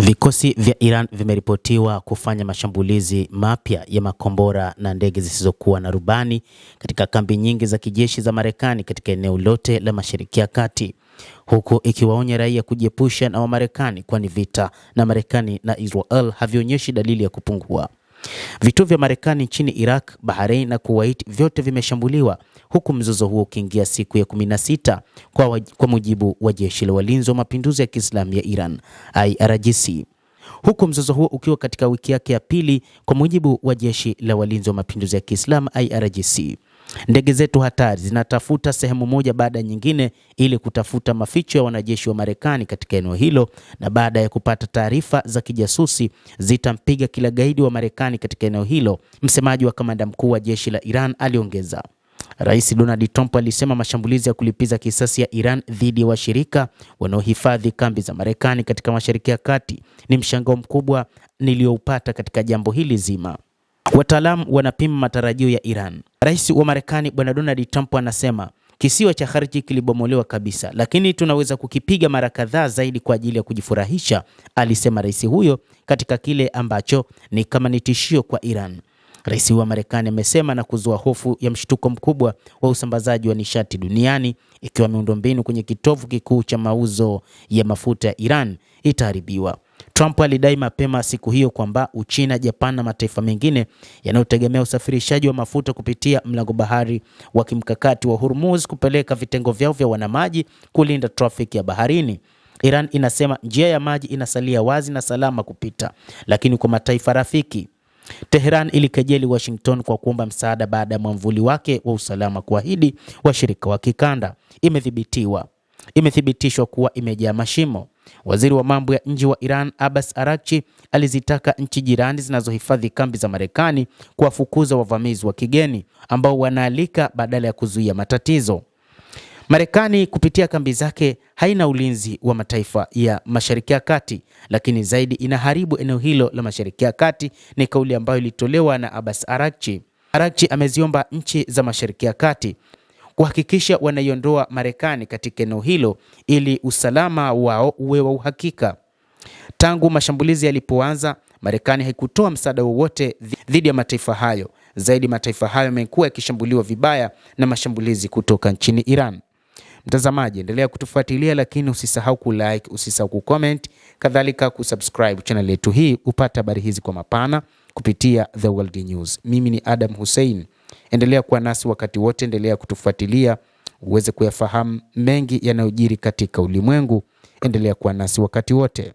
Vikosi vya Iran vimeripotiwa kufanya mashambulizi mapya ya makombora na ndege zisizokuwa na rubani katika kambi nyingi za kijeshi za Marekani katika eneo lote la Mashariki ya Kati, huku ikiwaonya raia kujiepusha na Wamarekani, kwani vita na Marekani na Israel havionyeshi dalili ya kupungua. Vituo vya Marekani nchini Iraq, Bahrain na Kuwait vyote vimeshambuliwa, huku mzozo huo ukiingia siku ya 16 kwa mujibu wa Jeshi la Walinzi wa Mapinduzi ya Kiislamu ya Iran IRGC. Huku mzozo huo ukiwa katika wiki yake ya pili kwa mujibu wa Jeshi la Walinzi wa Mapinduzi ya Kiislamu IRGC. Ndege zetu hatari zinatafuta sehemu moja baada ya nyingine ili kutafuta maficho ya wanajeshi wa Marekani katika eneo hilo, na baada ya kupata taarifa za kijasusi zitampiga kila gaidi wa Marekani katika eneo hilo, msemaji wa kamanda mkuu wa jeshi la Iran aliongeza. Rais Donald Trump alisema mashambulizi ya kulipiza kisasi ya Iran dhidi ya washirika wanaohifadhi kambi za Marekani katika Mashariki ya Kati ni mshangao mkubwa nilioupata katika jambo hili zima. Wataalamu wanapima matarajio ya Iran. Rais wa Marekani Bwana Donald Trump anasema kisiwa cha Kharji kilibomolewa kabisa, lakini tunaweza kukipiga mara kadhaa zaidi kwa ajili ya kujifurahisha, alisema rais huyo katika kile ambacho ni kama ni tishio kwa Iran. Rais wa Marekani amesema na kuzua hofu ya mshtuko mkubwa wa usambazaji wa nishati duniani, ikiwa miundombinu kwenye kitovu kikuu cha mauzo ya mafuta ya Iran itaharibiwa. Trump alidai mapema siku hiyo kwamba Uchina, Japan na mataifa mengine yanayotegemea usafirishaji wa mafuta kupitia mlango bahari wa kimkakati wa Hormuz kupeleka vitengo vyao vya wanamaji kulinda trafiki ya baharini. Iran inasema njia ya maji inasalia wazi na salama kupita, lakini kwa mataifa rafiki. Tehran ilikejeli Washington kwa kuomba msaada baada ya mwamvuli wake wa usalama kuahidi washirika wa kikanda. Imethibitishwa kuwa imejaa mashimo. Waziri wa mambo ya nje wa Iran Abbas Araghchi alizitaka nchi jirani zinazohifadhi kambi za Marekani kuwafukuza wavamizi wa kigeni ambao wanaalika badala ya kuzuia matatizo. Marekani kupitia kambi zake haina ulinzi wa mataifa ya Mashariki ya Kati, lakini zaidi inaharibu eneo hilo la Mashariki ya Kati, ni kauli ambayo ilitolewa na Abbas Araghchi. Araghchi ameziomba nchi za Mashariki ya Kati kuhakikisha wanaiondoa Marekani katika eneo hilo ili usalama wao uwe wa uhakika. Tangu mashambulizi yalipoanza, Marekani haikutoa msaada wowote dhidi ya mataifa hayo. Zaidi, mataifa hayo yamekuwa yakishambuliwa vibaya na mashambulizi kutoka nchini Iran. Mtazamaji, endelea kutufuatilia, lakini usisahau kulike, usisahau kucomment, kadhalika kusubscribe channel yetu hii upate habari hizi kwa mapana kupitia The World News. Mimi ni Adam Hussein. Endelea kuwa nasi wakati wote, endelea kutufuatilia uweze kuyafahamu mengi yanayojiri katika ulimwengu. Endelea kuwa nasi wakati wote.